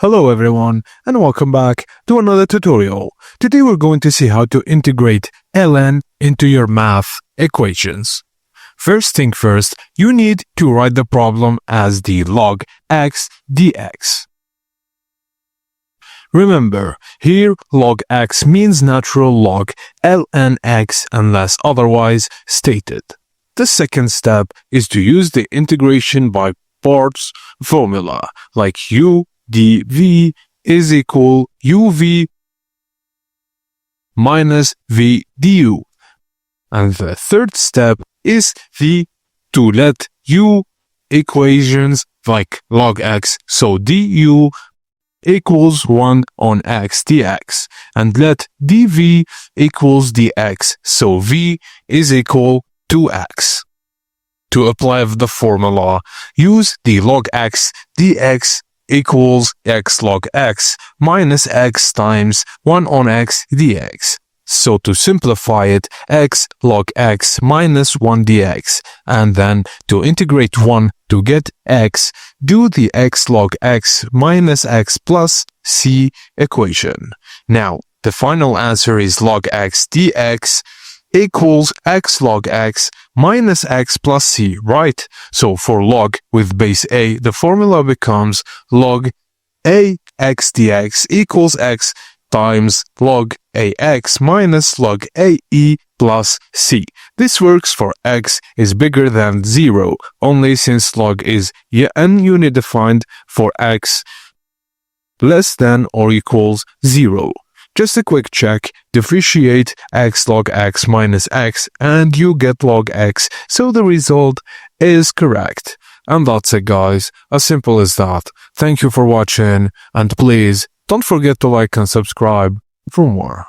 Hello everyone and welcome back to another tutorial. Today we're going to see how to integrate ln into your math equations. First thing first, you need to write the problem as the log x dx. Remember, here log x means natural log ln x unless otherwise stated. The second step is to use the integration by parts formula like u dv is equal uv minus v du. And the third step is to let u equations like log x, so du equals 1 on x dx, and let dv equals dx, so v is equal to x. To apply the formula, use the log x dx equals x log x minus x times 1 on x dx. So to simplify it, x log x minus 1 dx, and then to integrate 1 to get x, do the x log x minus x plus c equation. Now, the final answer is log x dx equals x log x minus x plus c, right? So for log with base a, the formula becomes log a x dx equals x times log ax minus log ae plus c. This works for x is bigger than 0, only since log is undefined for x less than or equals 0. Just a quick check, differentiate x log x minus x and you get log x, so the result is correct. And that's it guys, as simple as that. Thank you for watching and please don't forget to like and subscribe for more.